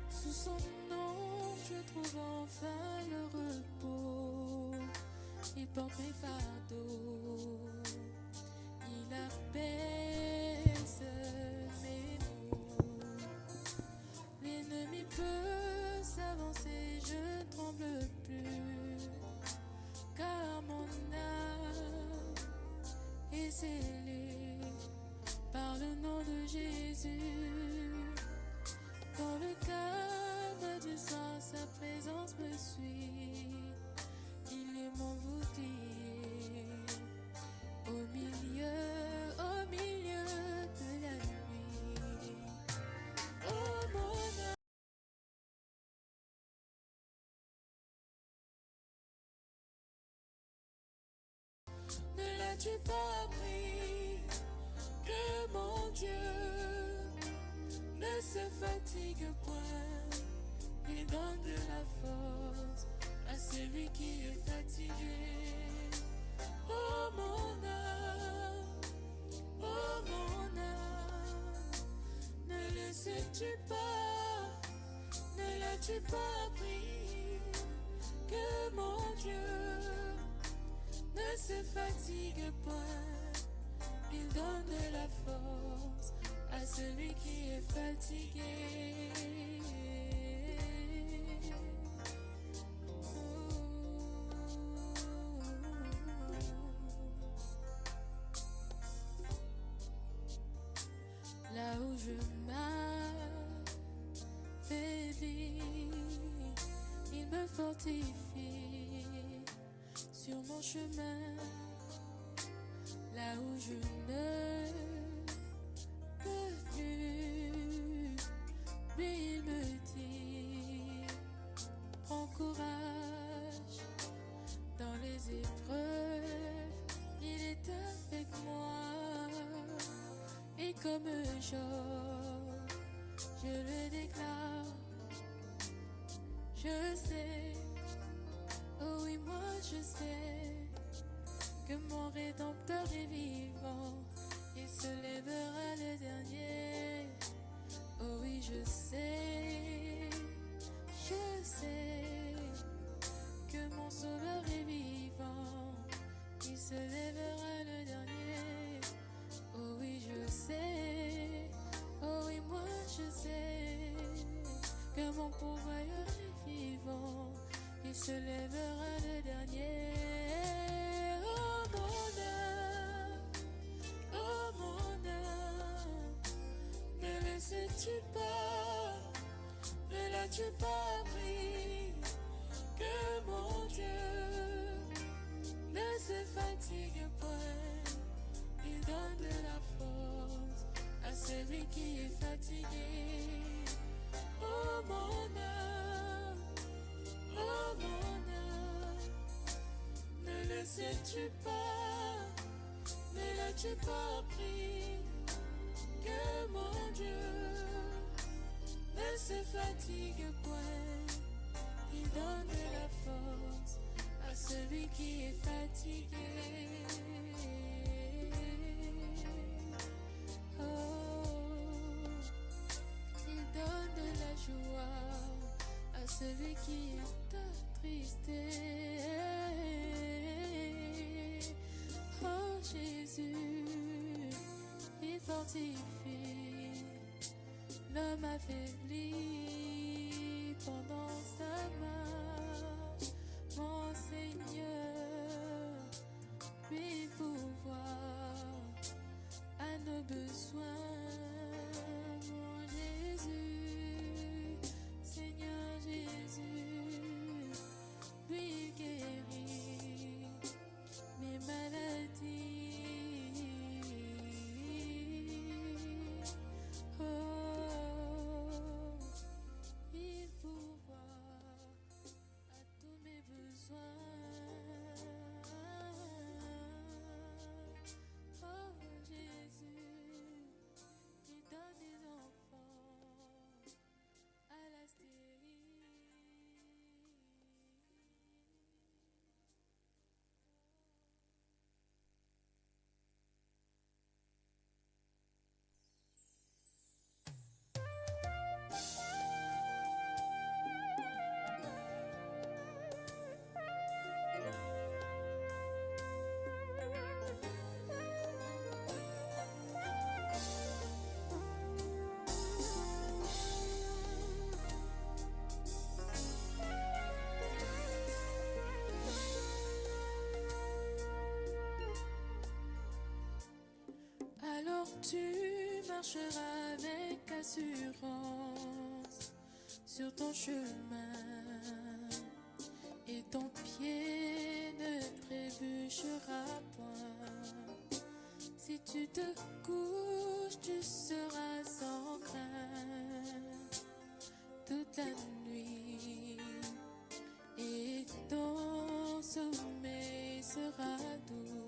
Sous son nom, je trouve enfin le repos. Il porte mes fardeaux, il apaise mes maux. L'ennemi peut s'avancer, je ne tremble plus, car mon âme est scellée par le nom de Jésus. Dans le calme du sang, sa présence me suit. Il est mon bouclier au milieu de la nuit. Oh mon âme, ne l'as-tu pas appris que mon Dieu ne se fatigue point, il donne de la force à celui qui est fatigué. Oh mon âme, ne le sais-tu pas, ne l'as-tu pas appris que mon Dieu ne se fatigue point, il donne de la force à celui qui est fatigué. Là où je m'affaiblis, il me fortifie sur mon chemin. Là où je ne plus, lui il me dit, prends courage dans les épreuves, il est avec moi. Et comme Job, je le déclare, je sais, oh oui moi je sais, que mon Rédempteur est vivant, il se lèvera le dernier. Oh oui je sais que mon Sauveur est vivant, il se lèvera le dernier. Oh oui je sais, oh oui moi je sais, que mon pourvoyeur est vivant, il se lèvera le dernier. Oh mon âme, ne le sais-tu pas, ne l'as-tu pas appris, que mon Dieu ne se fatigue point, il donne de la force à celui qui est fatigué. Oh mon âme, ne le sais-tu pas, ne l'as-tu pas appris, que mon Dieu ne se fatigue point, il donne de la force à celui qui est fatigué. Oh, il donne de la joie à celui qui est attristé. Oh Jésus, il fortifie l'homme affaibli pendant sa marche. Mon Seigneur, lui pourvoir à nos besoins. Mon Jésus, Seigneur Jésus, lui guérit mes maladies. Oh, il pourvoit à tous mes besoins. Alors tu marcheras avec assurance sur ton chemin et ton pied ne trébuchera point. Si tu te couches, tu seras sans crainte toute la nuit et ton sommeil sera doux.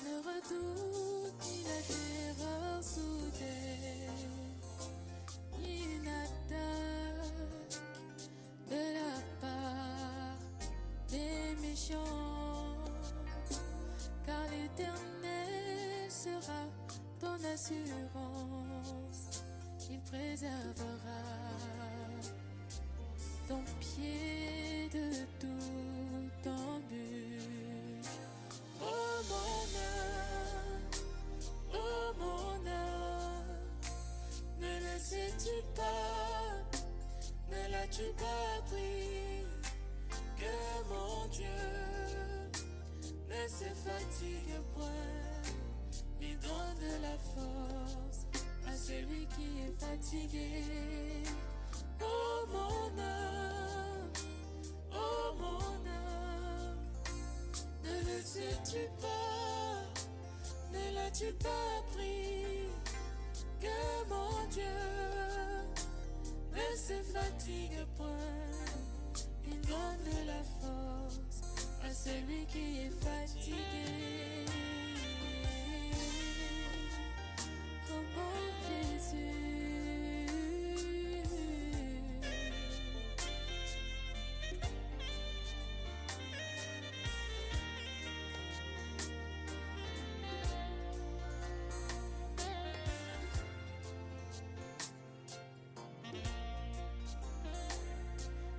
Ne redoute ni la terreur soudaine, ni une attaque de la part des méchants, car l'Éternel sera ton assurance. Il préservera ton pied de toute embûche. Oh mon âme, ne le sais-tu pas, ne l'as-tu pas appris, que mon Dieu ne se fatigue point, il donne de la force à celui qui est fatigué. Oh mon âme, ne le sais-tu pas, ne l'as-tu pas appris, que mon Dieu ne se fatigue point, il donne de la force à celui qui est fatigué. Oh mon Jésus.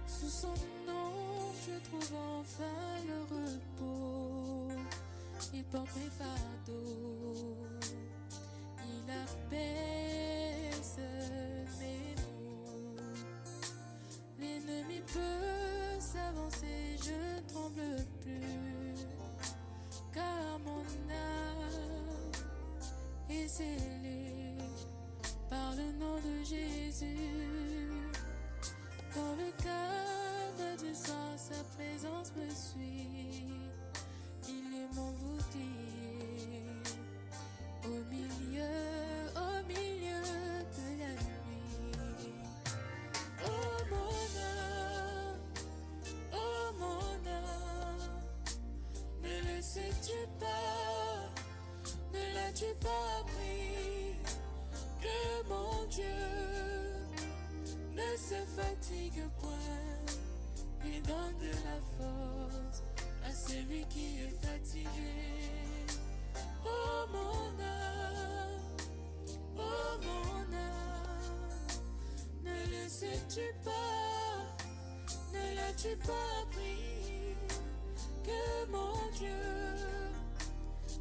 Sous son nom, je trouve enfin le repos. Il porte mes fardeaux, il apaise mes maux. L'ennemi peut s'avancer, je ne tremble plus, car mon âme est scellée par le nom de Jésus. Quand le calme du sang, sa présence me suit, il est mon bouclier au milieu de la nuit. Oh mon âme, ne le sais-tu pas, ne l'as-tu pas appris, que mon Dieu ne se fatigue point, il donne de la force à celui qui est fatigué. Oh mon âme, ne le sais-tu pas, ne l'as-tu pas appris, que mon Dieu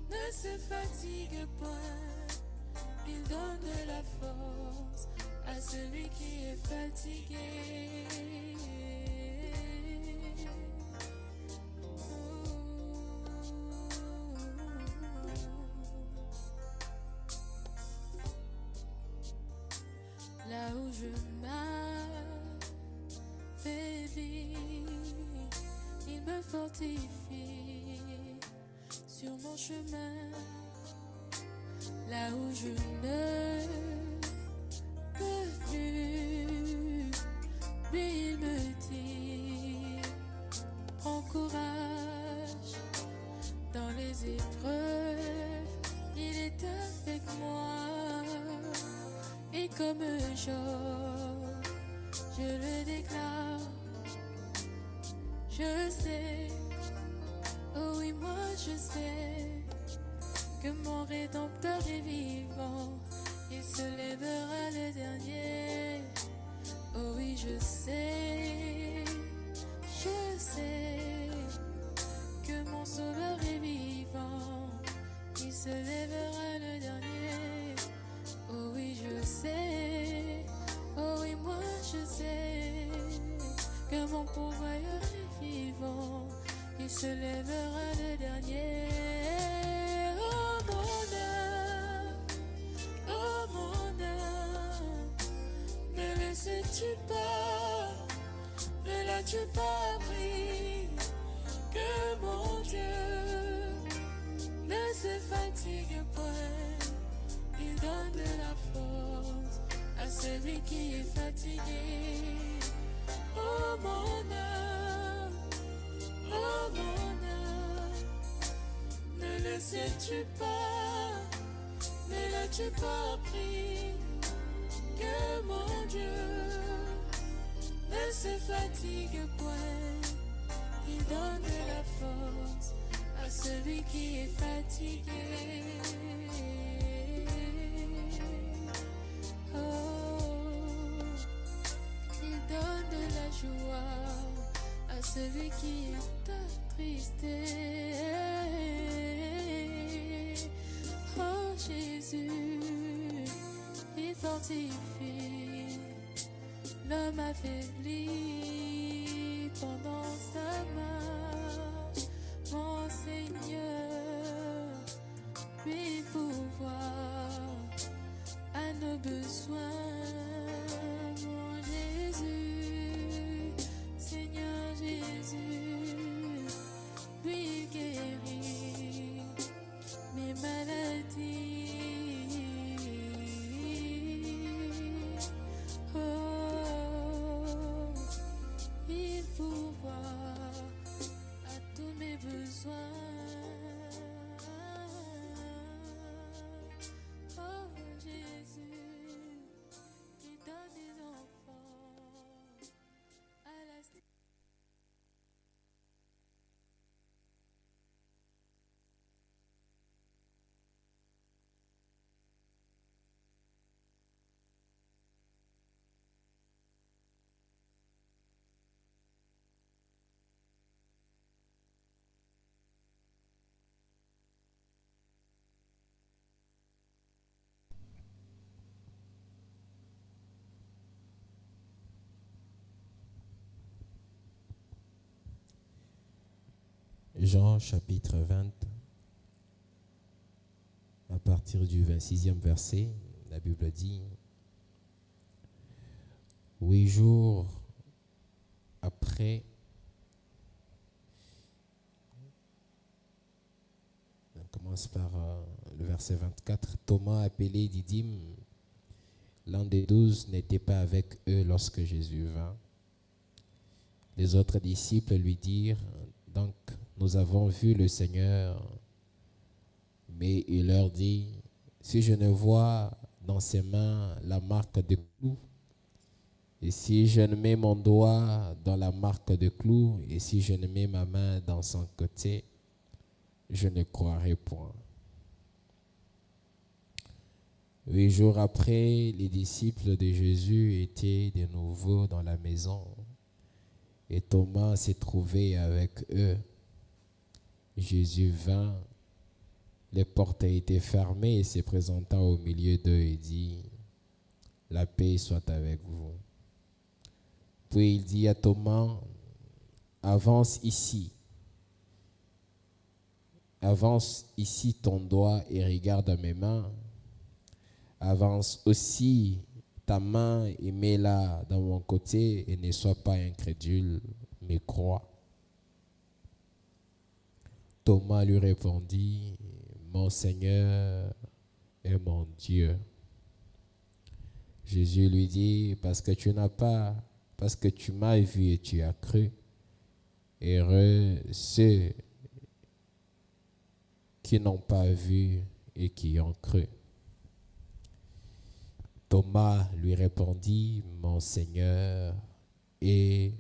ne se fatigue point, il donne de la force à celui qui est fatigué. Là où je m'affaiblis, il me fortifie sur mon chemin. Là où je ne peux plus, lui il me dit, prends courage dans les épreuves, il est avec moi. Et comme Job, je le déclare, je sais, oh oui moi je sais, que mon Rédempteur est vivant, il se lèvera le dernier. Oh oui je sais que mon Sauveur est vivant, il se lèvera le dernier. Oh oui je sais, oh oui moi je sais, que mon pourvoyeur est vivant, il se lèvera le dernier. Oh mon âme, sais-tu pas, ne l'as-tu pas appris, que mon Dieu ne se fatigue point, il donne de la force à celui qui est fatigué. Oh mon âme, oh mon âme, ne le sais-tu pas, ne l'as-tu pas appris, que mon Dieu ne se fatigue point, il donne de la force à celui qui est fatigué. Oh, il donne de la joie à celui qui est attristé. Oh Jésus, il fortifie l'homme affaibli pendant sa marche. Mon Seigneur, lui pourvoir à nos besoins. Mon Jésus, Seigneur Jésus, lui guérit mes maladies. Oh, il pourvoit à tous mes besoins. Oh Jésus, il donne des enfants à la Jean chapitre 20, à partir du 26e verset, la Bible dit: 8 jours après, on commence par le verset 24, Thomas, appelé Didyme, l'un des 12, n'était pas avec eux lorsque Jésus vint. Les autres disciples lui dirent: donc, nous avons vu le Seigneur. Mais il leur dit: si je ne vois dans ses mains la marque de clou, et si je ne mets mon doigt dans la marque de clou, et si je ne mets ma main dans son côté, je ne croirai point. 8 jours après, les disciples de Jésus étaient de nouveau dans la maison, et Thomas s'est trouvé avec eux. Jésus vint, les portes étaient fermées, et se présenta au milieu d'eux et dit: la paix soit avec vous. Puis il dit à Thomas: avance ici ton doigt et regarde mes mains. Avance aussi ta main et mets-la dans mon côté, et ne sois pas incrédule, mais crois. Thomas lui répondit: mon Seigneur et mon Dieu. Jésus lui dit: parce que tu m'as vu et tu as cru. Heureux ceux qui n'ont pas vu et qui ont cru. Thomas lui répondit: mon Seigneur et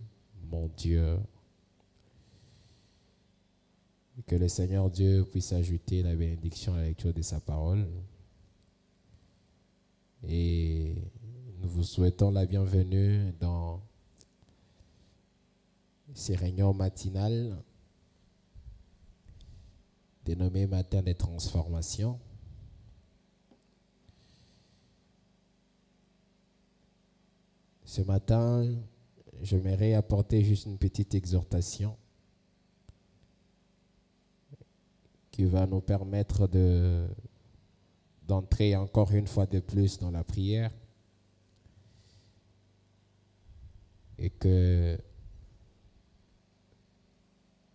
mon Dieu. Que le Seigneur Dieu puisse ajouter la bénédiction à la lecture de sa parole. Et nous vous souhaitons la bienvenue dans ces réunions matinales dénommées Matin des transformations. Ce matin, j'aimerais apporter juste une petite exhortation qui va nous permettre d'entrer encore une fois de plus dans la prière. et que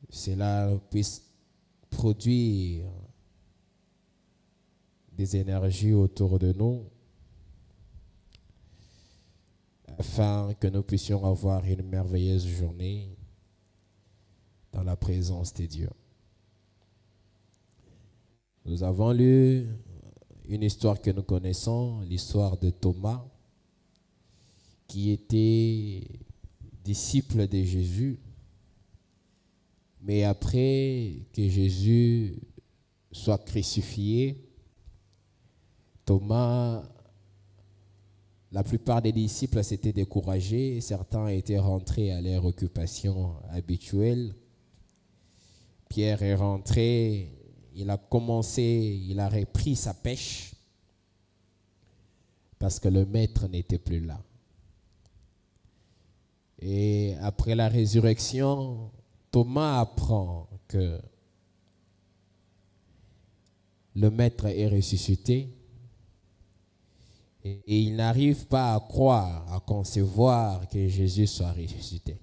cela puisse produire des énergies autour de nous afin que nous puissions avoir une merveilleuse journée dans la présence de Dieu. Nous avons lu une histoire que nous connaissons, l'histoire de Thomas, qui était disciple de Jésus, mais après que Jésus soit crucifié, Thomas, la plupart des disciples s'étaient découragés, certains étaient rentrés à leur occupation habituelle. Pierre est rentré, il a repris sa pêche parce que le maître n'était plus là. Et après la résurrection, Thomas apprend que le maître est ressuscité et il n'arrive pas à croire, à concevoir que Jésus soit ressuscité.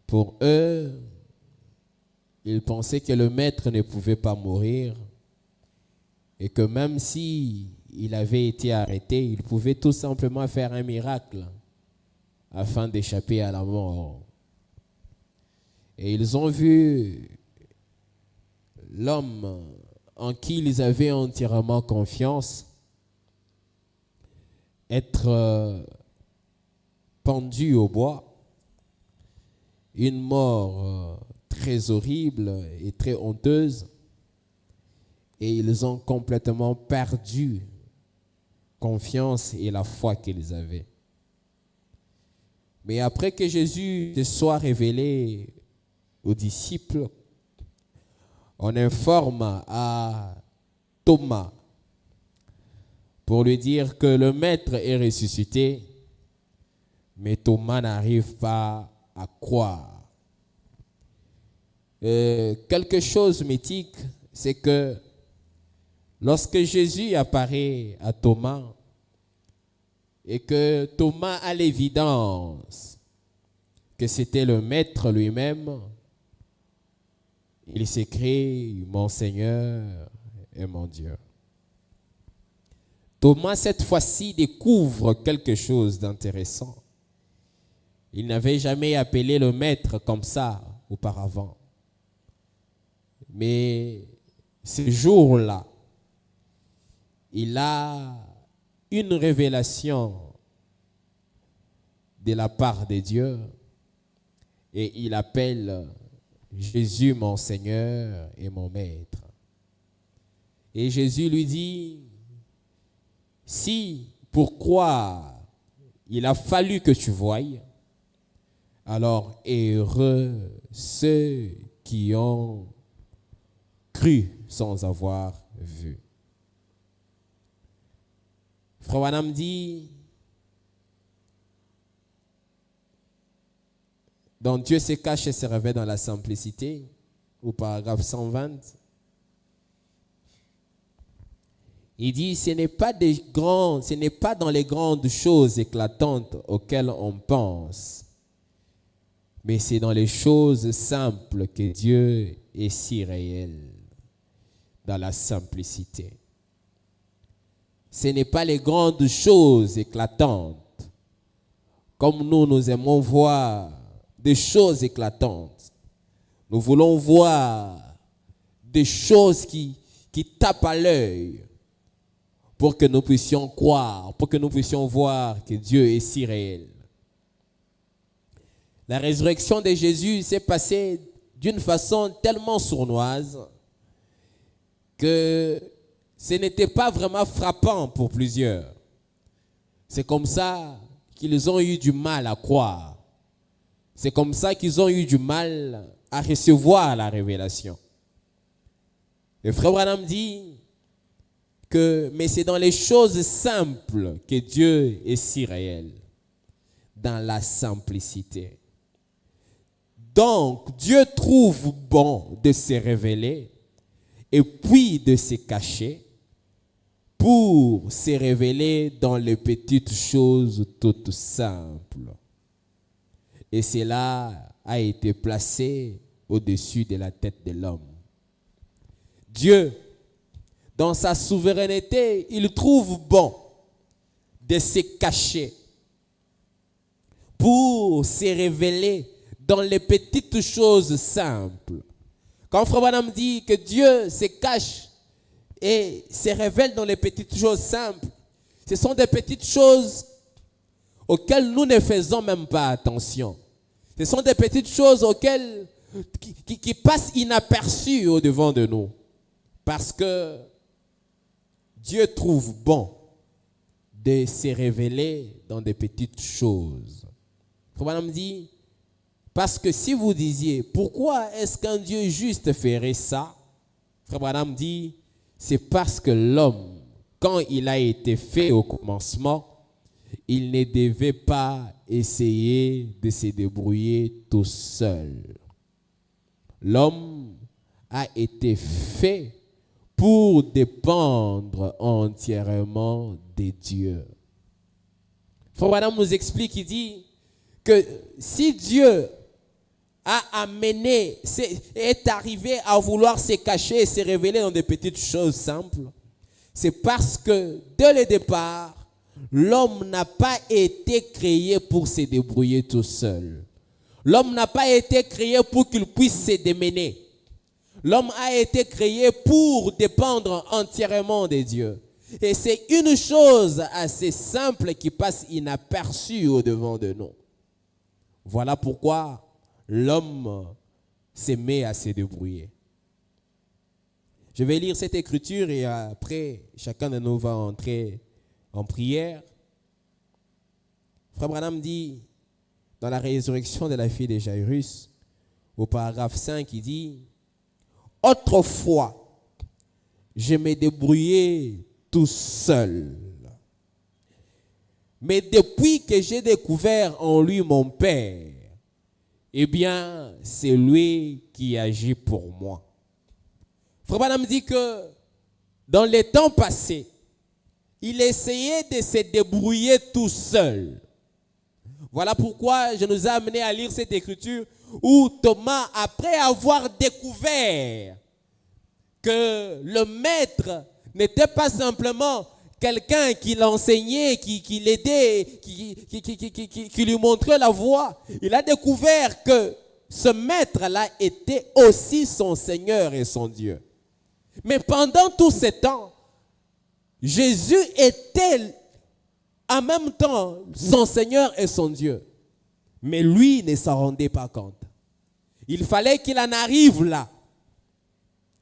Pour eux, ils pensaient que le maître ne pouvait pas mourir et que même si il avait été arrêté, il pouvait tout simplement faire un miracle afin d'échapper à la mort. Et ils ont vu l'homme en qui ils avaient entièrement confiance être pendu au bois, une mort très horrible et très honteuse, et ils ont complètement perdu confiance et la foi qu'ils avaient. Mais après que Jésus se soit révélé aux disciples, on informe à Thomas pour lui dire que le maître est ressuscité, mais Thomas n'arrive pas à croire. Quelque chose mythique, c'est que lorsque Jésus apparaît à Thomas et que Thomas a l'évidence que c'était le maître lui-même, il s'écrie « Mon Seigneur et mon Dieu ». Thomas, cette fois-ci, découvre quelque chose d'intéressant. Il n'avait jamais appelé le maître comme ça auparavant. Mais ce jour-là, il a une révélation de la part de Dieu et il appelle Jésus mon Seigneur et mon Maître. Et Jésus lui dit, si pour croire il a fallu que tu voies, alors heureux ceux qui ont cru sans avoir vu. Frère Branham dit, dans Dieu se cache et se révèle dans la simplicité, au paragraphe 120, il dit, ce n'est pas dans les grandes choses éclatantes auxquelles on pense, mais c'est dans les choses simples que Dieu est si réel, dans la simplicité. Ce n'est pas les grandes choses éclatantes, comme nous aimons voir des choses éclatantes. Nous voulons voir des choses qui tapent à l'œil pour que nous puissions croire, pour que nous puissions voir que Dieu est si réel. La résurrection de Jésus s'est passée d'une façon tellement sournoise que ce n'était pas vraiment frappant pour plusieurs. C'est comme ça qu'ils ont eu du mal à croire. C'est comme ça qu'ils ont eu du mal à recevoir la révélation. Le frère Branham dit que, mais c'est dans les choses simples que Dieu est si réel, dans la simplicité. Donc, Dieu trouve bon de se révéler et puis de se cacher pour se révéler dans les petites choses toutes simples. Et cela a été placé au-dessus de la tête de l'homme. Dieu, dans sa souveraineté, il trouve bon de se cacher pour se révéler dans les petites choses simples. Quand Frère Branham dit que Dieu se cache et se révèle dans les petites choses simples, ce sont des petites choses auxquelles nous ne faisons même pas attention. Ce sont des petites choses auxquelles qui passent inaperçues au-devant de nous. Parce que Dieu trouve bon de se révéler dans des petites choses. Frère Branham dit, parce que si vous disiez, pourquoi est-ce qu'un Dieu juste ferait ça? Frère Branham dit, c'est parce que l'homme, quand il a été fait au commencement, il ne devait pas essayer de se débrouiller tout seul. L'homme a été fait pour dépendre entièrement de Dieu. Frère Branham nous explique, il dit que si Dieu a amené, est arrivé à vouloir se cacher et se révéler dans des petites choses simples, c'est parce que dès le départ, l'homme n'a pas été créé pour se débrouiller tout seul. L'homme n'a pas été créé pour qu'il puisse se démener. L'homme a été créé pour dépendre entièrement de Dieu. Et c'est une chose assez simple qui passe inaperçue au-devant de nous. Voilà pourquoi l'homme se met à se débrouiller. Je vais lire cette écriture et après, chacun de nous va entrer en prière. Frère Branham dit, dans la résurrection de la fille de Jairus, au paragraphe 5, il dit, « Autrefois, je me débrouillais tout seul. Mais depuis que j'ai découvert en lui mon Père, eh bien, c'est lui qui agit pour moi. » Frère Branham dit que dans les temps passés, il essayait de se débrouiller tout seul. Voilà pourquoi je nous ai amené à lire cette écriture où Thomas, après avoir découvert que le maître n'était pas simplement quelqu'un qui l'enseignait, qui l'aidait, qui lui montrait la voie, il a découvert que ce maître-là était aussi son Seigneur et son Dieu. Mais pendant tout ce temps, Jésus était en même temps son Seigneur et son Dieu. Mais lui ne s'en rendait pas compte. Il fallait qu'il en arrive là.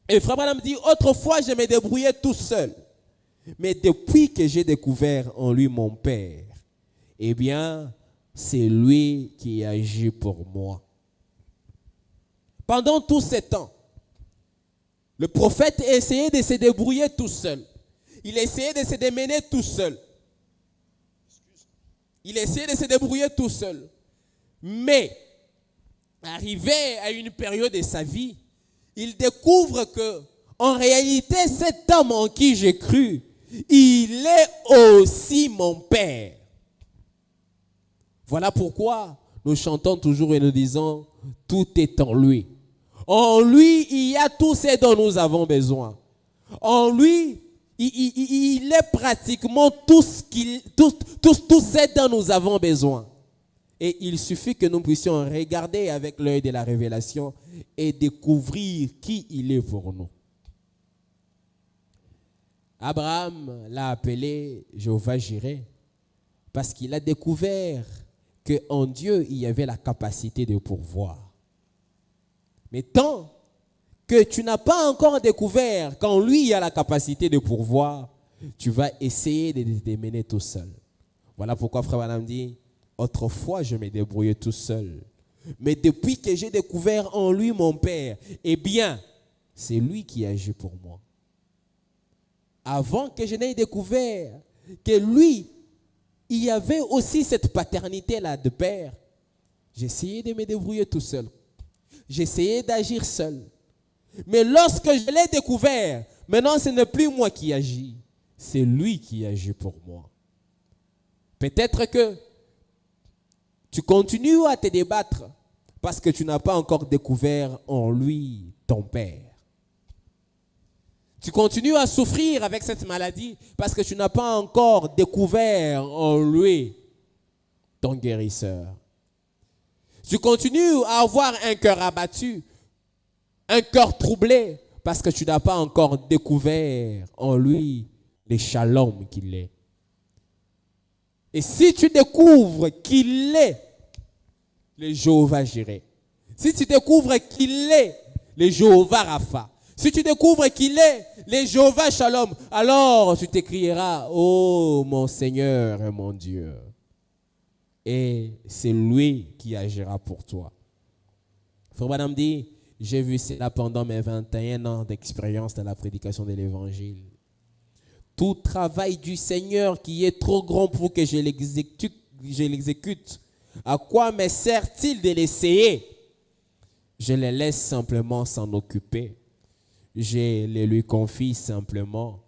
Et Frère Branham dit, autrefois je me débrouillais tout seul. Mais depuis que j'ai découvert en lui mon Père, eh bien, c'est lui qui agit pour moi. Pendant tout ce temps, le prophète essayait de se débrouiller tout seul. Il essayait de se démener tout seul. Il essayait de se débrouiller tout seul. Mais, arrivé à une période de sa vie, il découvre que, en réalité, cet homme en qui j'ai cru, il est aussi mon Père. Voilà pourquoi nous chantons toujours et nous disons, tout est en lui. En lui, il y a tout ce dont nous avons besoin. En lui, il est pratiquement tout ce dont nous avons besoin. Et il suffit que nous puissions regarder avec l'œil de la révélation et découvrir qui il est pour nous. Abraham l'a appelé Jéhovah-Jireh parce qu'il a découvert qu'en Dieu, il y avait la capacité de pourvoir. Mais tant que tu n'as pas encore découvert qu'en lui, il y a la capacité de pourvoir, tu vas essayer de te démener tout seul. Voilà pourquoi Frère Branham dit, autrefois, je me débrouillais tout seul. Mais depuis que j'ai découvert en lui mon Père, eh bien, c'est lui qui agit pour moi. Avant que je n'aie découvert que lui, il y avait aussi cette paternité-là de Père, j'essayais de me débrouiller tout seul. J'essayais d'agir seul. Mais lorsque je l'ai découvert, maintenant ce n'est plus moi qui agis, c'est lui qui agit pour moi. Peut-être que tu continues à te débattre parce que tu n'as pas encore découvert en lui ton Père. Tu continues à souffrir avec cette maladie parce que tu n'as pas encore découvert en lui ton guérisseur. Tu continues à avoir un cœur abattu, un cœur troublé parce que tu n'as pas encore découvert en lui les shalom qu'il est. Et si tu découvres qu'il est le Jéhovah Jireh, si tu découvres qu'il est le Jéhovah Rapha, si tu découvres qu'il est le Jéhovah Shalom, alors tu t'écrieras, oh mon Seigneur et mon Dieu. Et c'est lui qui agira pour toi. Frère Branham dit, j'ai vu cela pendant mes 21 ans d'expérience dans la prédication de l'évangile. Tout travail du Seigneur qui est trop grand pour que je l'exécute, à quoi me sert-il de l'essayer? Je le laisse simplement s'en occuper. Je le lui confie simplement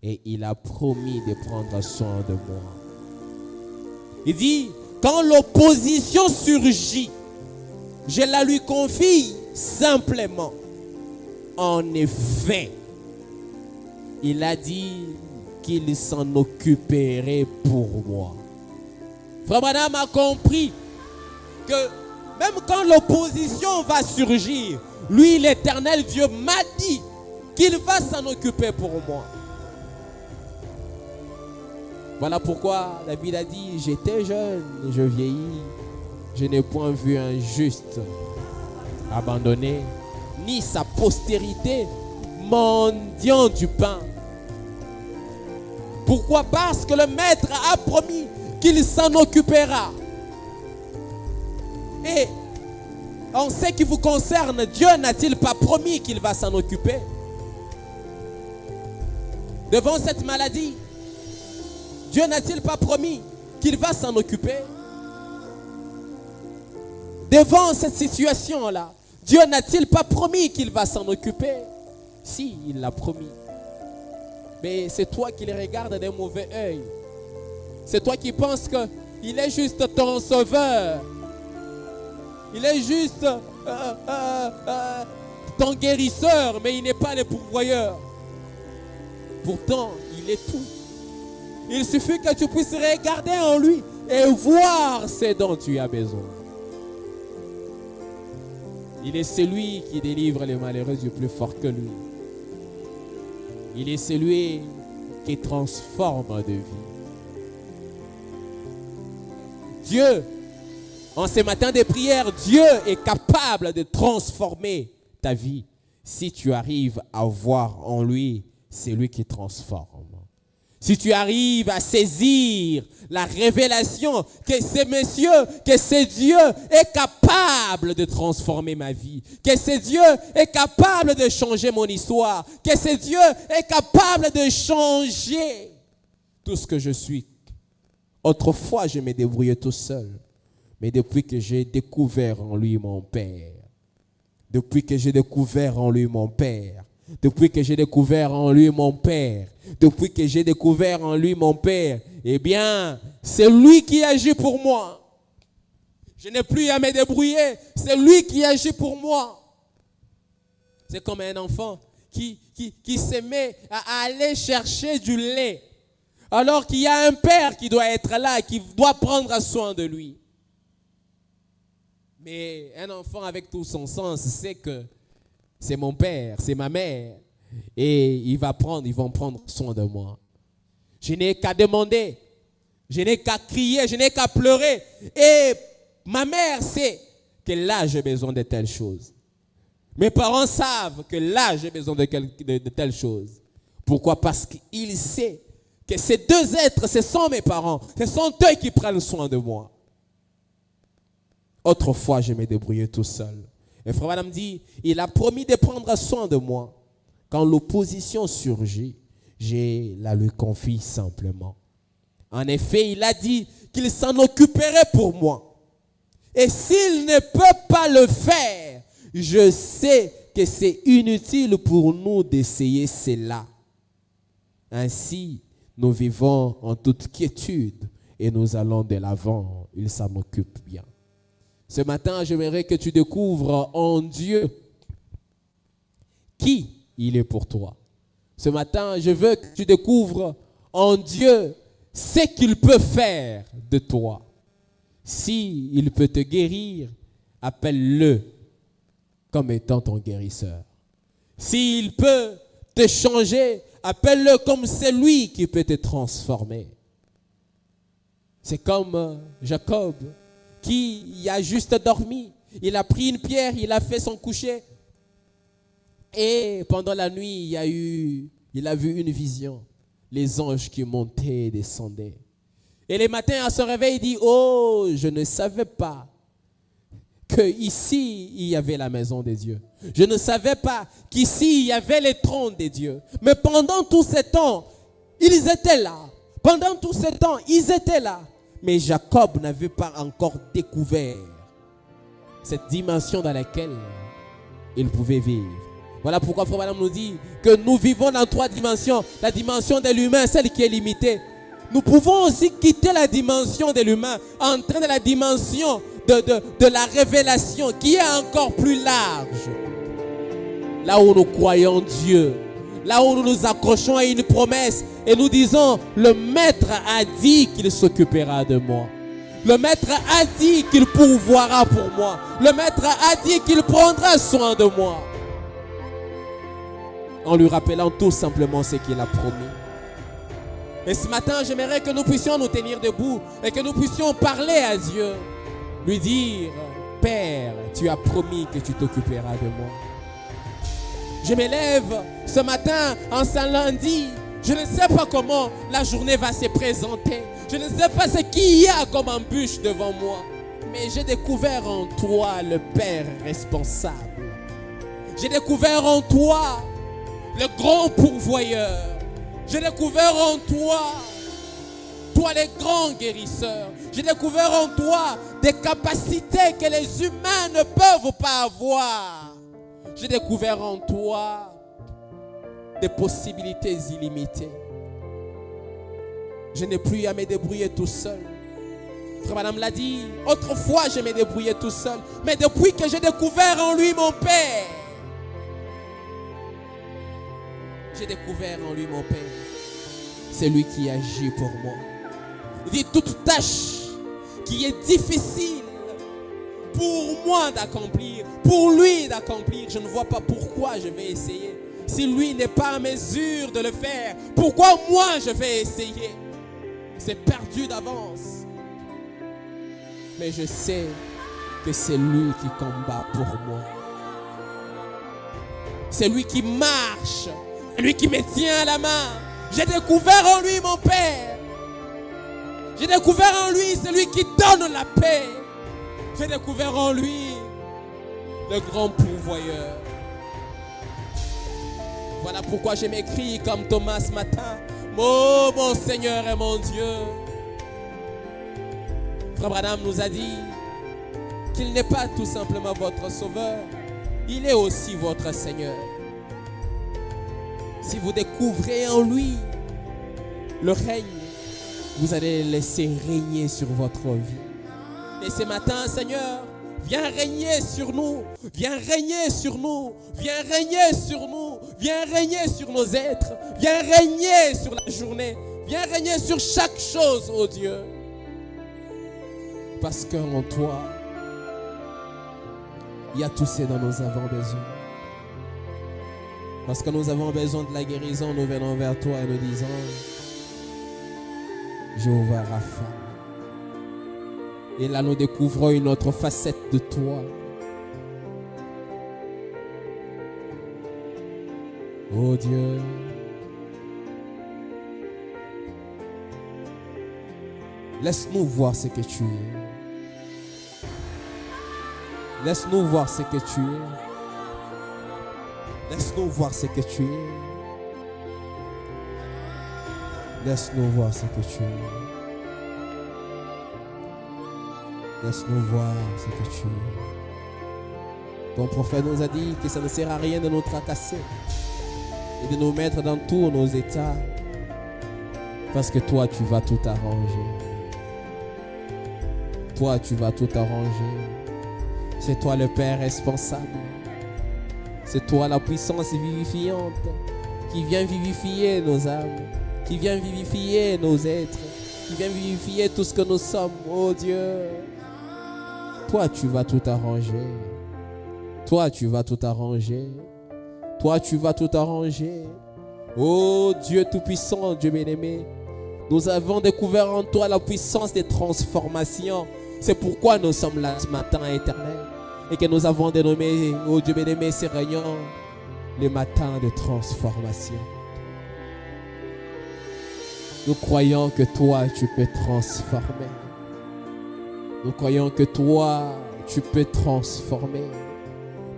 et il a promis de prendre soin de moi. Il dit, quand l'opposition surgit, je la lui confie simplement. En effet, il a dit qu'il s'en occuperait pour moi. Frère Branham a compris que même quand l'opposition va surgir, lui, l'Éternel Dieu, m'a dit qu'il va s'en occuper pour moi. Voilà pourquoi la Bible a dit, j'étais jeune, je vieillis, je n'ai point vu un juste abandonné, ni sa postérité mendiant du pain. Pourquoi? Parce que le Maître a promis qu'il s'en occupera. Et en ce qui vous concerne, Dieu n'a-t-il pas promis qu'il va s'en occuper? Devant cette maladie, Dieu n'a-t-il pas promis qu'il va s'en occuper? Devant cette situation-là, Dieu n'a-t-il pas promis qu'il va s'en occuper? Si, il l'a promis. Mais c'est toi qui le regardes d'un mauvais œil. C'est toi qui penses qu'il est juste ton sauveur. Il est juste ton guérisseur, mais il n'est pas le pourvoyeur. Pourtant, il est tout. Il suffit que tu puisses regarder en lui et voir ce dont tu as besoin. Il est celui qui délivre les malheureux du plus fort que lui. Il est celui qui transforme de vie. Dieu, en ces matins de prière, Dieu est capable de transformer ta vie si tu arrives à voir en lui celui qui transforme. Si tu arrives à saisir la révélation que ce monsieur, que ce Dieu est capable de transformer ma vie, que ce Dieu est capable de changer mon histoire, que ce Dieu est capable de changer tout ce que je suis. Autrefois, je me débrouillais tout seul, mais depuis que j'ai découvert en lui mon Père, depuis que j'ai découvert en lui mon Père, depuis que j'ai découvert en lui mon Père, depuis que j'ai découvert en lui mon Père, eh bien, c'est lui qui agit pour moi. Je n'ai plus à me débrouiller, c'est lui qui agit pour moi. C'est comme un enfant qui se met à aller chercher du lait, alors qu'il y a un père qui doit être là, qui doit prendre soin de lui. Mais un enfant avec tout son sens sait que c'est mon père, c'est ma mère. Et ils vont prendre soin de moi. Je n'ai qu'à demander. Je n'ai qu'à crier, je n'ai qu'à pleurer. Et ma mère sait que là, j'ai besoin de telle chose. Mes parents savent que là, j'ai besoin de telle chose. Pourquoi? Parce qu'ils savent que ces deux êtres, ce sont mes parents. Ce sont eux qui prennent soin de moi. Autrefois, je me débrouillais tout seul. Et frère Madame dit, il a promis de prendre soin de moi. Quand l'opposition surgit, je la lui confie simplement. En effet, il a dit qu'il s'en occuperait pour moi. Et s'il ne peut pas le faire, je sais que c'est inutile pour nous d'essayer cela. Ainsi, nous vivons en toute quiétude et nous allons de l'avant. Il s'en occupe bien. Ce matin, j'aimerais que tu découvres en Dieu qui il est pour toi. Ce matin, je veux que tu découvres en Dieu ce qu'il peut faire de toi. Si il peut te guérir, appelle-le comme étant ton guérisseur. S'il peut te changer, appelle-le comme celui qui peut te transformer. C'est comme Jacob qui a juste dormi. Il a pris une pierre, il a fait son coucher. Et pendant la nuit, il a vu une vision. Les anges qui montaient et descendaient. Et les matins, à son réveil, il dit, oh, je ne savais pas qu'ici, il y avait la maison des dieux. Je ne savais pas qu'ici, il y avait les trônes des dieux. Mais pendant tout ce temps, ils étaient là. Pendant tout ce temps, ils étaient là. Mais Jacob n'avait pas encore découvert cette dimension dans laquelle il pouvait vivre. Voilà pourquoi Frère Branham nous dit que nous vivons dans 3 dimensions. La dimension de l'humain, celle qui est limitée. Nous pouvons aussi quitter la dimension de l'humain, entrer dans la dimension de la révélation qui est encore plus large. Là où nous croyons Dieu, là où nous nous accrochons à une promesse et nous disons, le maître a dit qu'il s'occupera de moi. Le maître a dit qu'il pourvoira pour moi. Le maître a dit qu'il prendra soin de moi. En lui rappelant tout simplement ce qu'il a promis. Et ce matin, j'aimerais que nous puissions nous tenir debout et que nous puissions parler à Dieu. Lui dire, Père, tu as promis que tu t'occuperas de moi. Je m'élève ce matin en ce lundi. Je ne sais pas comment la journée va se présenter. Je ne sais pas ce qu'il y a comme embûche devant moi. Mais j'ai découvert en toi le Père responsable. J'ai découvert en toi le grand pourvoyeur. J'ai découvert en toi, toi le grand guérisseur. J'ai découvert en toi des capacités que les humains ne peuvent pas avoir. J'ai découvert en toi des possibilités illimitées. Je n'ai plus à me débrouiller tout seul. Frère Madame l'a dit, autrefois je me débrouillais tout seul. Mais depuis que j'ai découvert en lui mon Père, j'ai découvert en lui mon Père. C'est lui qui agit pour moi. Il dit toute tâche qui est difficile pour moi d'accomplir, pour lui d'accomplir, je ne vois pas pourquoi je vais essayer. Si lui n'est pas en mesure de le faire, pourquoi moi je vais essayer? C'est perdu d'avance. Mais je sais que c'est lui qui combat pour moi. C'est lui qui marche. Lui qui me tient à la main. J'ai découvert en lui mon Père. J'ai découvert en lui celui qui donne la paix. J'ai découvert en lui le grand pourvoyeur. Voilà pourquoi je m'écris comme Thomas ce matin. Oh mon Seigneur et mon Dieu. Frère Branham nous a dit qu'il n'est pas tout simplement votre sauveur. Il est aussi votre Seigneur. Si vous découvrez en lui le règne, vous allez le laisser régner sur votre vie. Et ce matin, Seigneur, viens régner sur nous, viens régner sur nous, viens régner sur nous, viens régner sur nos êtres, viens régner sur la journée, viens régner sur chaque chose, oh Dieu. Parce qu'en toi, il y a tout ce dont nous avons besoin. Parce que nous avons besoin de la guérison, nous venons vers toi et nous disons, Jéhovah Rapha. Et là, nous découvrons une autre facette de toi. Oh Dieu. Laisse-nous voir ce que tu es. Laisse-nous voir ce que tu es. Laisse-nous voir ce que tu es. Laisse-nous voir ce que tu es. Laisse-nous voir ce que tu es. Ton prophète nous a dit que ça ne sert à rien de nous tracasser et de nous mettre dans tous nos états. Parce que toi, tu vas tout arranger. Toi, tu vas tout arranger. C'est toi le Père responsable. C'est toi la puissance vivifiante qui vient vivifier nos âmes, qui vient vivifier nos êtres, qui vient vivifier tout ce que nous sommes. Oh Dieu, toi, tu vas tout arranger. Toi, tu vas tout arranger. Toi, tu vas tout arranger. Oh Dieu Tout-Puissant, Dieu bien-aimé, nous avons découvert en toi la puissance des transformations. C'est pourquoi nous sommes là ce matin, Éternel, et que nous avons dénommé, oh Dieu bien-aimé, ces réunions, les matins de transformation. Nous croyons que toi, tu peux transformer. Nous croyons que toi, tu peux transformer.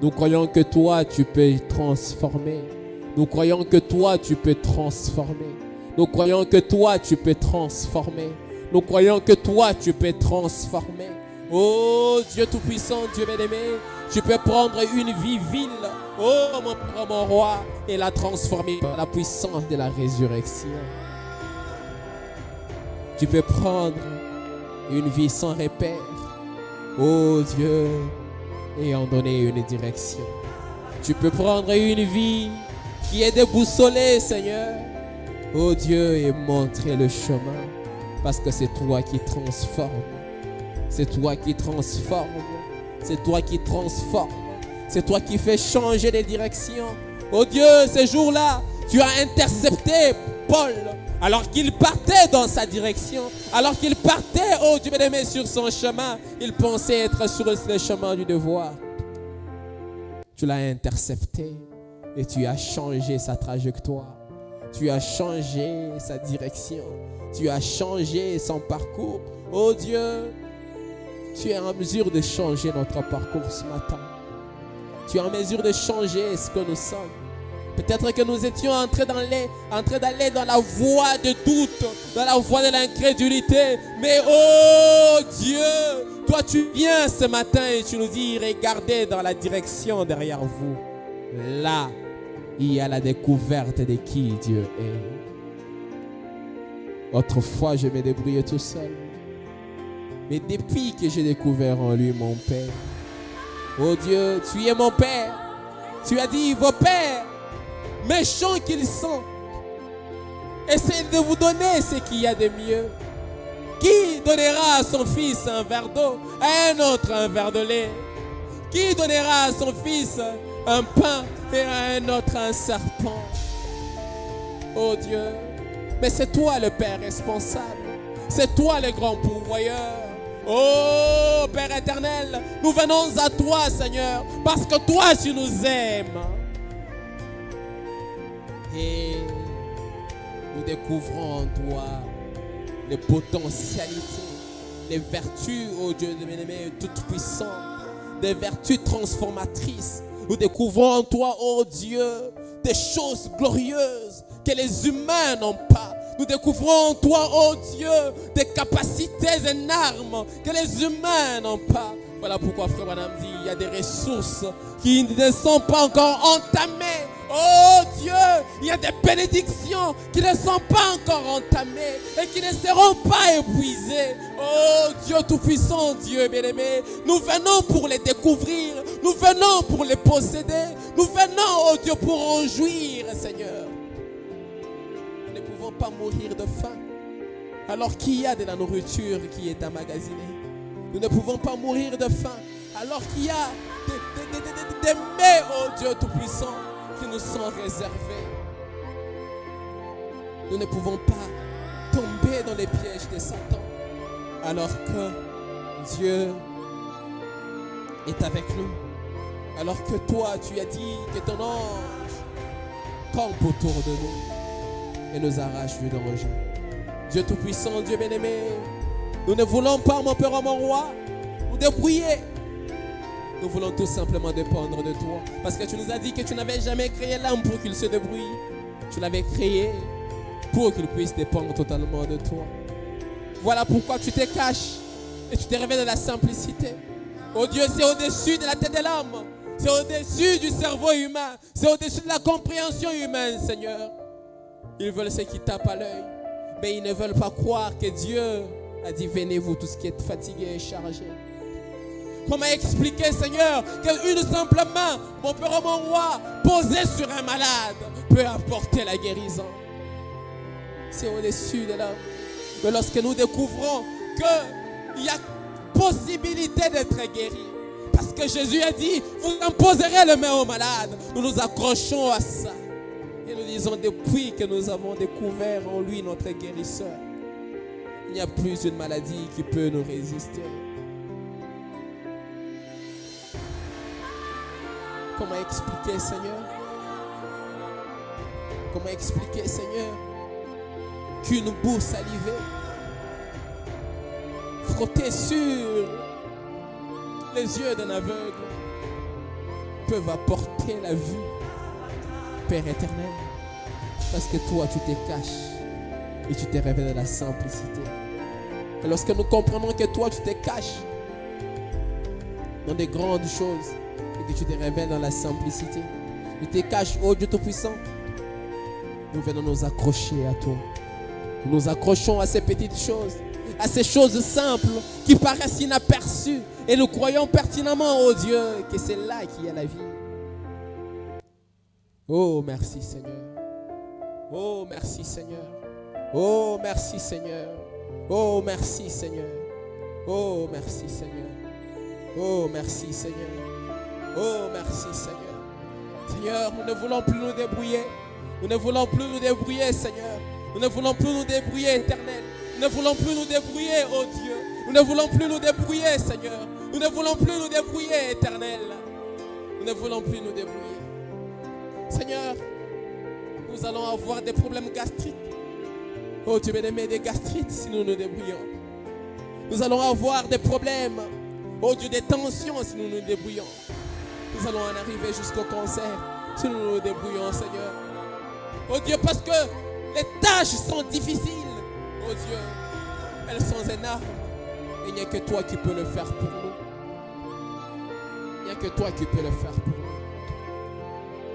Nous croyons que toi, tu peux transformer. Nous croyons que toi, tu peux transformer. Nous croyons que toi, tu peux transformer. Nous croyons que toi, tu peux transformer. Oh Dieu Tout-Puissant, Dieu bien-aimé, tu peux prendre une vie vile, oh mon roi, et la transformer par la puissance de la résurrection. Tu peux prendre une vie sans repère, oh Dieu, et en donner une direction. Tu peux prendre une vie qui est déboussolée, Seigneur, oh Dieu, et montrer le chemin, parce que c'est toi qui transformes. C'est toi qui transformes. C'est toi qui transformes. C'est toi qui fais changer les directions. Oh Dieu, ces jours-là, tu as intercepté Paul alors qu'il partait dans sa direction. Alors qu'il partait, oh Dieu bien-aimé, sur son chemin. Il pensait être sur le chemin du devoir. Tu l'as intercepté et tu as changé sa trajectoire. Tu as changé sa direction. Tu as changé son parcours. Oh Dieu, tu es en mesure de changer notre parcours ce matin. Tu es en mesure de changer ce que nous sommes. Peut-être que nous étions en train d'aller dans la voie de doute, dans la voie de l'incrédulité. Mais oh Dieu, toi tu viens ce matin et tu nous dis, regardez dans la direction derrière vous. Là, il y a la découverte de qui Dieu est. Autrefois, je me débrouillais tout seul. Mais depuis que j'ai découvert en lui mon Père, oh Dieu, tu es mon Père. Tu as dit, vos pères, méchants qu'ils sont, essayez de vous donner ce qu'il y a de mieux. Qui donnera à son fils un verre d'eau, à un autre un verre de lait? Qui donnera à son fils un pain et à un autre un serpent? Oh Dieu, mais c'est toi le Père responsable. C'est toi le grand pourvoyeur. Oh Père éternel, nous venons à toi Seigneur, parce que toi tu nous aimes. Et nous découvrons en toi les potentialités, les vertus, oh Dieu de bien-aimé, toutes puissantes, des vertus transformatrices. Nous découvrons en toi, oh Dieu, des choses glorieuses que les humains n'ont pas. Nous découvrons en toi, oh Dieu, des capacités énormes que les humains n'ont pas. Voilà pourquoi Frère Branham dit, il y a des ressources qui ne sont pas encore entamées. Oh Dieu, il y a des bénédictions qui ne sont pas encore entamées et qui ne seront pas épuisées. Oh Dieu Tout-Puissant, Dieu bien-aimé, nous venons pour les découvrir, nous venons pour les posséder, nous venons, oh Dieu, pour en jouir, Seigneur. Nous ne pouvons pas mourir de faim alors qu'il y a de la nourriture qui est emmagasinée. Nous ne pouvons pas mourir de faim alors qu'il y a des mets, oh Dieu Tout-Puissant, qui nous sont réservés. Nous ne pouvons pas tomber dans les pièges de Satan alors que Dieu est avec nous. Alors que toi, tu as dit que ton ange campe autour de nous et nous arrache du danger. Dieu Tout-Puissant, Dieu bien-aimé, nous ne voulons pas, mon Père, mon Roi, nous débrouiller. Nous voulons tout simplement dépendre de toi. Parce que tu nous as dit que tu n'avais jamais créé l'homme pour qu'il se débrouille. Tu l'avais créé pour qu'il puisse dépendre totalement de toi. Voilà pourquoi tu te caches et tu te révèles de la simplicité. Oh Dieu, c'est au-dessus de la tête de l'homme. C'est au-dessus du cerveau humain. C'est au-dessus de la compréhension humaine, Seigneur. Ils veulent ce qui tape à l'œil. mais ils ne veulent pas croire que Dieu a dit venez vous tous qui êtes fatigués et chargés. Comment expliquer, Seigneur, qu'une simple main, mon Père, mon roi, posée sur un malade peut apporter la guérison? C'est au-dessus de l'homme. Mais lorsque nous découvrons qu'il y a possibilité d'être guéri, parce que Jésus a dit, vous imposerez les mains aux malades, nous nous accrochons à ça. Et nous disons, depuis que nous avons découvert en lui notre guérisseur, il n'y a plus une maladie qui peut nous résister. Comment expliquer, Seigneur? Comment expliquer, Seigneur, qu'une boue salivée frottée sur les yeux d'un aveugle peuvent apporter la vue, Père éternel? Parce que toi, tu te caches et tu te révèles dans la simplicité. Et lorsque nous comprenons que toi, tu te caches dans des grandes choses et que tu te révèles dans la simplicité, tu te caches, ô Dieu Tout-Puissant, nous venons nous accrocher à toi. Nous nous accrochons à ces petites choses, à ces choses simples qui paraissent inaperçues. Et nous croyons pertinemment, ô Dieu, que c'est là qu'il y a la vie. Oh, merci Seigneur. Oh, merci Seigneur. Oh, merci Seigneur. Oh, merci Seigneur. Oh, merci Seigneur. Oh, merci Seigneur. Oh, merci Seigneur. Seigneur, nous ne voulons plus nous débrouiller. Nous ne voulons plus nous débrouiller, Seigneur. Nous ne voulons plus nous débrouiller, Éternel. Nous ne voulons plus nous débrouiller, oh Dieu. Nous ne voulons plus nous débrouiller, Seigneur. Nous ne voulons plus nous débrouiller, Éternel. Nous ne voulons plus nous débrouiller. Seigneur, nous allons avoir des problèmes gastriques. Oh Dieu bien-aimé, des gastrites si nous nous débrouillons. Nous allons avoir des problèmes. Oh Dieu, des tensions si nous nous débrouillons. Nous allons en arriver jusqu'au cancer si nous nous débrouillons, Seigneur. Oh Dieu, parce que les tâches sont difficiles. Oh Dieu, elles sont énormes. Et il n'y a que toi qui peux le faire pour nous. Il n'y a que toi qui peux le faire pour nous.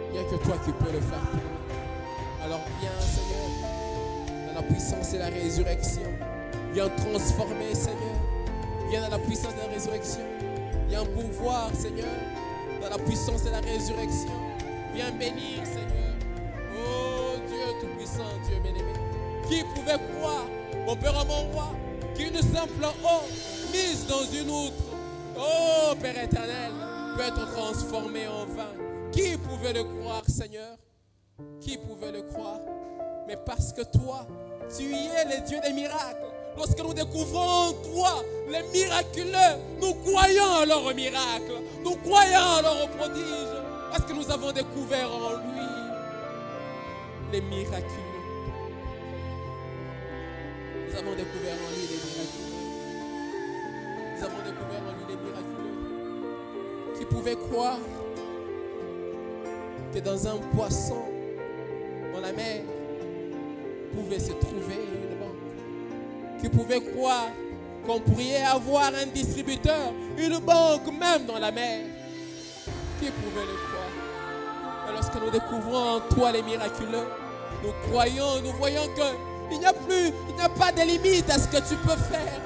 Il n'y a que toi qui peux le faire pour nous. Alors viens, Seigneur, dans la puissance et la résurrection. Viens transformer, Seigneur. Viens dans la puissance de la résurrection. Viens pouvoir, Seigneur, dans la puissance de la résurrection. Viens bénir, Seigneur. Oh Dieu Tout-Puissant, Dieu bien-aimé. Qui pouvait croire, mon Père, mon roi, qu'une simple eau mise dans une outre, oh Père éternel, peut être transformée en vin? Qui pouvait le croire, Seigneur? Qui pouvait le croire? Mais parce que toi, tu es le Dieu des miracles. Lorsque nous découvrons en toi les miraculeux, nous croyons alors aux miracles. Nous croyons alors aux prodiges. Parce que nous avons découvert en lui les miraculeux. Nous avons découvert en lui les miraculeux. Nous avons découvert en lui les miraculeux. Qui pouvait croire que dans un poisson, dans la mer, pouvait se trouver une banque? Qui pouvait croire qu'on pourrait avoir un distributeur, une banque même dans la mer? Qui pouvait le croire? Et lorsque nous découvrons en toi les miraculeux, nous croyons, nous voyons qu'il n'y a pas de limite à ce que tu peux faire.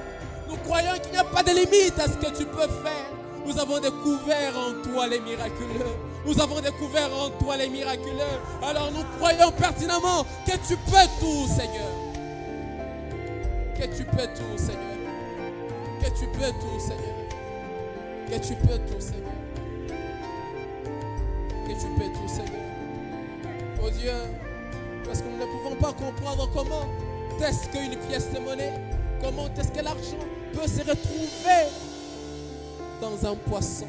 Nous croyons qu'il n'y a pas de limite à ce que tu peux faire. Nous avons découvert en toi les miraculeux. Nous avons découvert en toi les miraculeux. Alors nous croyons pertinemment que tu peux tout, Seigneur. Que tu peux tout, Seigneur. Que tu peux tout, Seigneur. Que tu peux tout, Seigneur. Que tu peux tout, Seigneur. Oh Dieu, parce que nous ne pouvons pas comprendre comment est-ce qu'une pièce de monnaie, comment est-ce que l'argent peut se retrouver dans un poisson.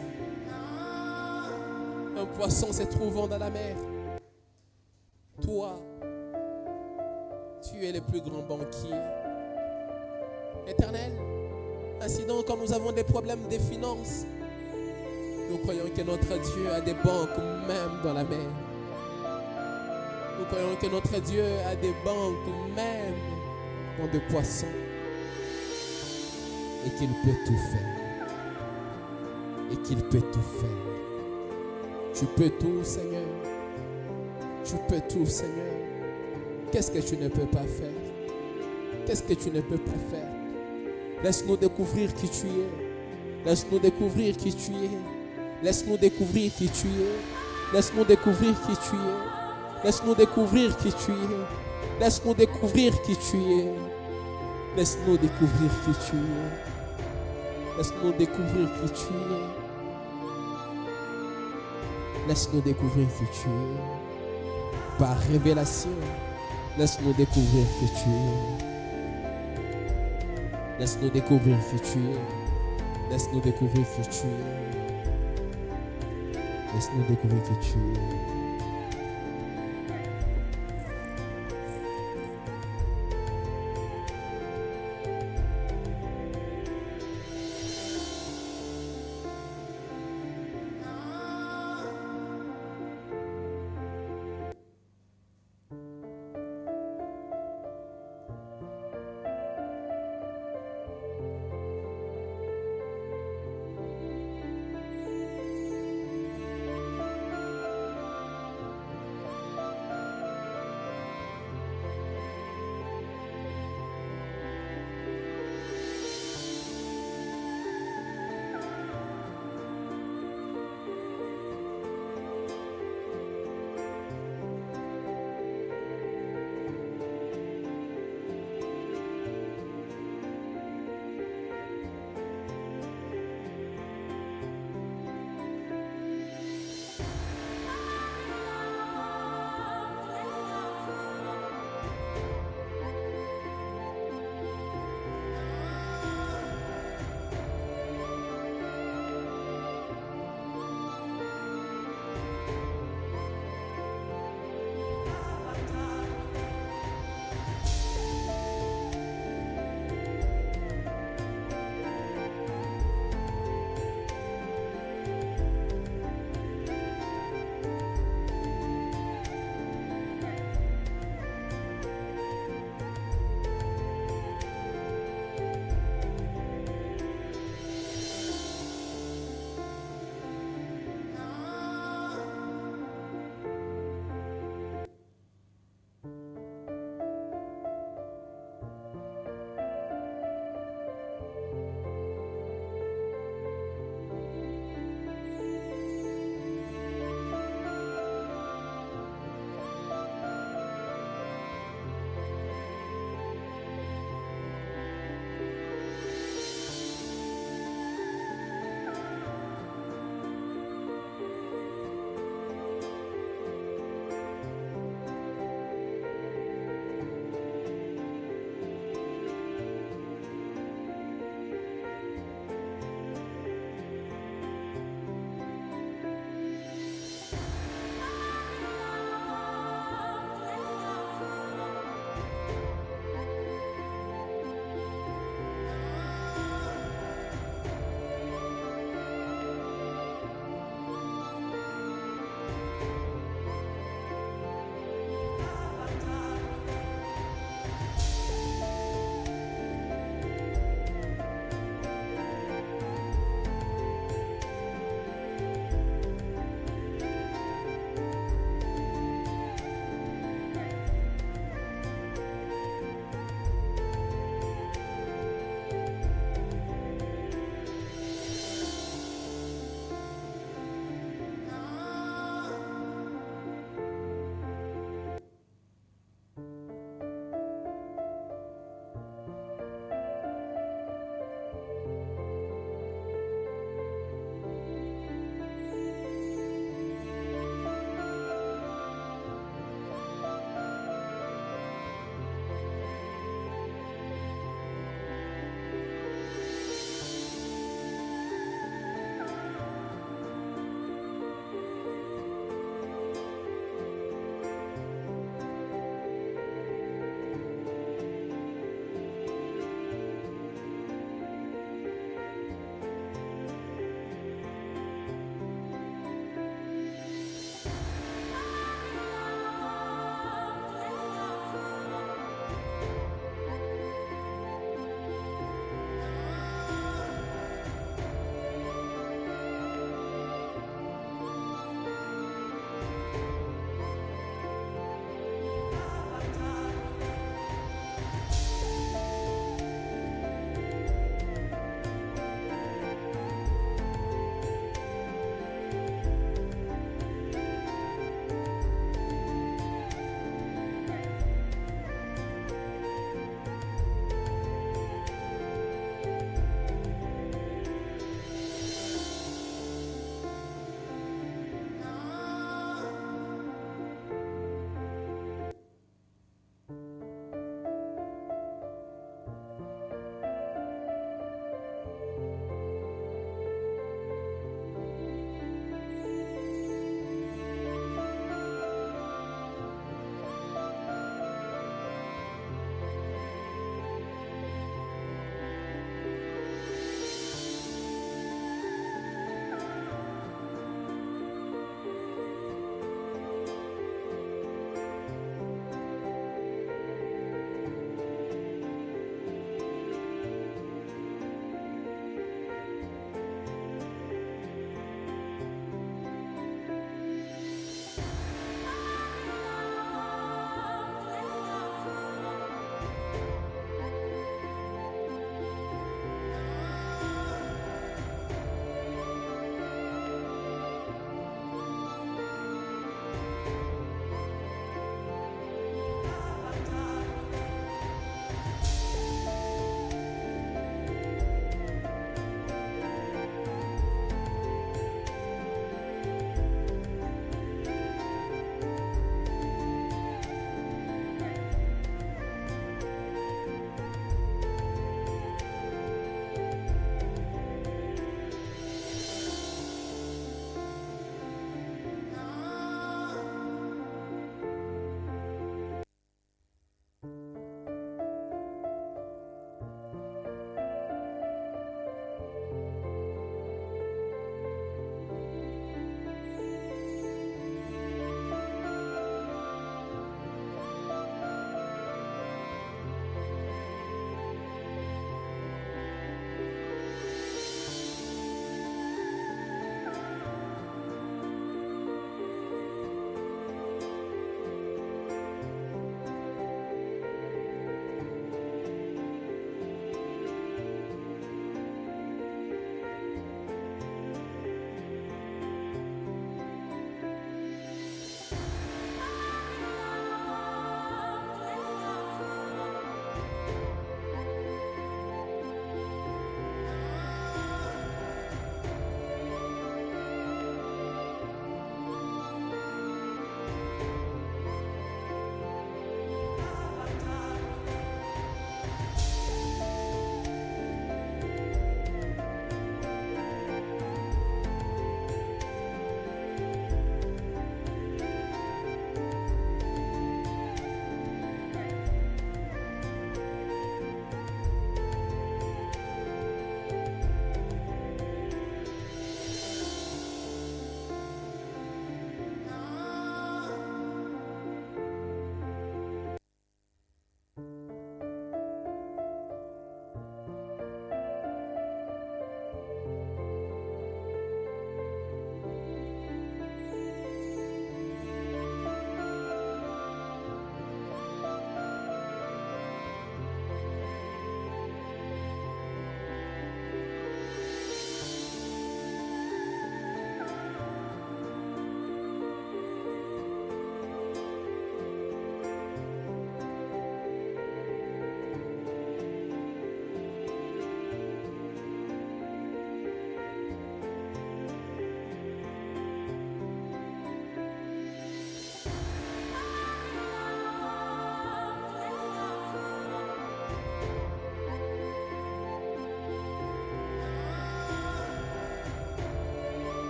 Un poisson se trouvant dans la mer. Toi, tu es le plus grand banquier. Éternel, ainsi donc, quand nous avons des problèmes de finances, nous croyons que notre Dieu a des banques même dans la mer. Nous croyons que notre Dieu a des banques même dans des poissons. Et qu'il peut tout faire. Et qu'il peut tout faire. Tu peux tout, Seigneur. Tu peux tout, Seigneur. Qu'est-ce que tu ne peux pas faire? Qu'est-ce que tu ne peux pas faire? Laisse-nous découvrir qui tu es. Laisse-nous découvrir qui tu es. Laisse-nous découvrir qui tu es. Laisse-nous découvrir qui tu es. Laisse-nous découvrir qui tu es. Laisse-nous découvrir qui tu es. Laisse-nous découvrir qui tu es. Laisse-nous découvrir qui tu es. Laisse-nous découvrir qui tu es. Par révélation, laisse-nous découvrir qui tu es. Laisse-nous découvrir qui tu es. Laisse-nous découvrir qui tu es. Laisse-nous découvrir qui tu es.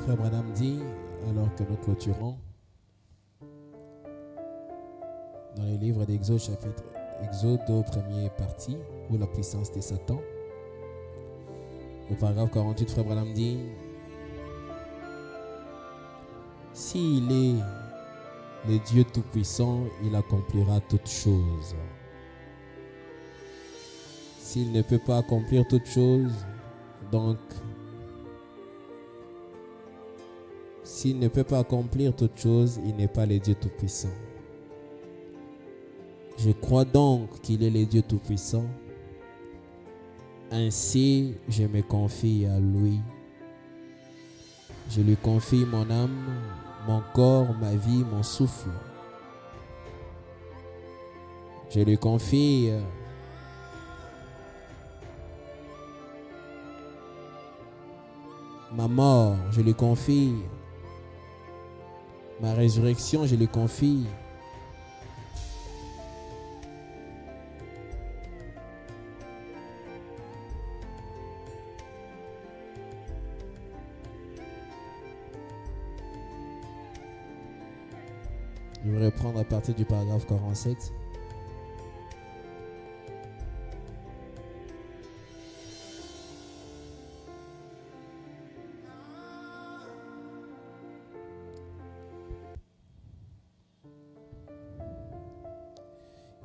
Frère Branham dit, alors que nous clôturons, dans les livres d'Exode, chapitre Exode, première partie, ou la puissance de Satan, au paragraphe 48, Frère Branham dit, s'il est le Dieu Tout-Puissant, il accomplira toutes choses. S'il ne peut pas accomplir toutes choses, donc, s'il ne peut pas accomplir toutes choses, il n'est pas le Dieu Tout-Puissant. Je crois donc qu'il est le Dieu Tout-Puissant. Ainsi, je me confie à lui. Je lui confie mon âme, mon corps, ma vie, mon souffle. Je lui confie ma mort, je lui confie ma résurrection, je lui confie Je vais reprendre à partir du paragraphe 47.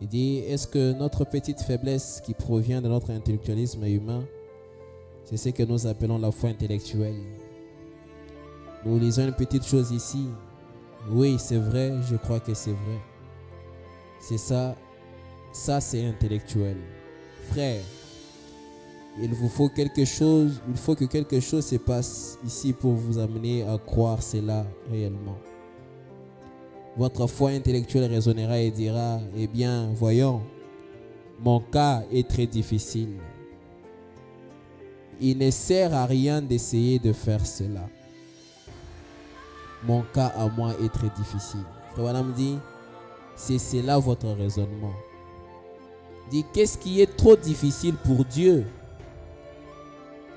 Il dit, est-ce que notre petite faiblesse qui provient de notre intellectualisme humain, c'est ce que nous appelons la foi intellectuelle? Nous lisons une petite chose ici. Oui, c'est vrai, je crois que c'est vrai. C'est ça, c'est intellectuel. Frère, il vous faut quelque chose, il faut que quelque chose se passe ici pour vous amener à croire cela réellement. Votre foi intellectuelle raisonnera et dira, eh bien, voyons, mon cas est très difficile. Il ne sert à rien d'essayer de faire cela. Mon cas à moi est très difficile. Frère Branham dit, c'est cela votre raisonnement. Il dit, qu'est-ce qui est trop difficile pour Dieu?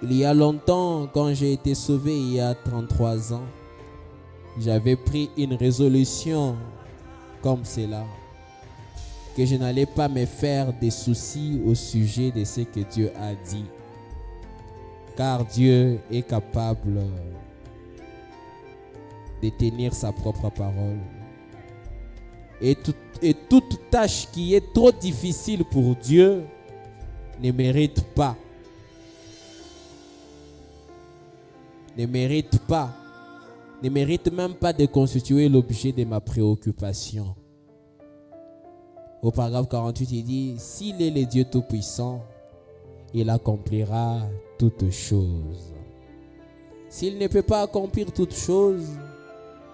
Il y a longtemps, quand j'ai été sauvé il y a 33 ans, j'avais pris une résolution comme cela, que je n'allais pas me faire des soucis au sujet de ce que Dieu a dit, car Dieu est capable de tenir sa propre parole. Et toute tâche qui est trop difficile pour Dieu ne mérite pas. Ne mérite même pas de constituer l'objet de ma préoccupation. Au paragraphe 48, il dit, s'il est le Dieu Tout-Puissant, il accomplira toutes choses. S'il ne peut pas accomplir toutes choses,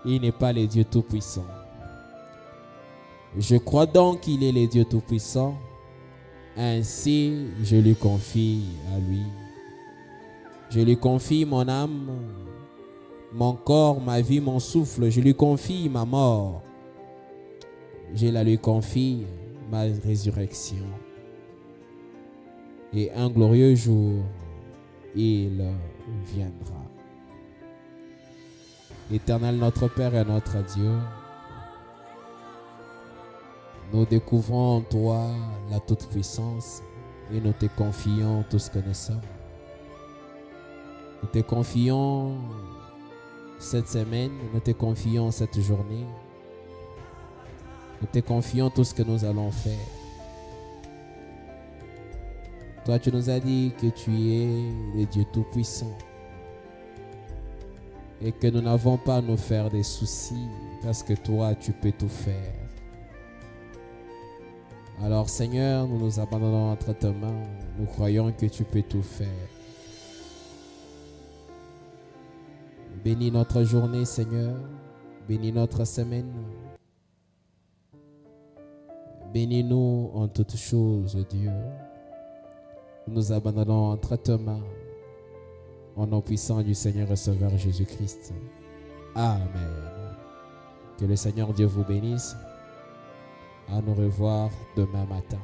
il n'est pas le Dieu Tout-Puissant. Je crois donc qu'il est le Dieu Tout-Puissant. Ainsi, je lui confie à lui. Je lui confie mon âme, mon corps, ma vie, mon souffle. Je lui confie ma mort. Je la lui confie ma résurrection. Et un glorieux jour, il viendra. Éternel notre Père et notre Dieu, nous découvrons en toi la toute-puissance et nous te confions tout ce que nous sommes. Nous te confions cette semaine, nous te confions cette journée. Nous te confions tout ce que nous allons faire. Toi, tu nous as dit que tu es le Dieu Tout-Puissant et que nous n'avons pas à nous faire des soucis parce que toi, tu peux tout faire. Alors, Seigneur, nous nous abandonnons entre tes mains. Nous croyons que tu peux tout faire. Bénis notre journée, Seigneur. Bénis notre semaine. Bénis-nous en toutes choses, Dieu. Nous nous abandonnons entre tes mains. Au nom puissant du Seigneur et Sauveur Jésus-Christ. Amen. Que le Seigneur Dieu vous bénisse. À nous revoir demain matin.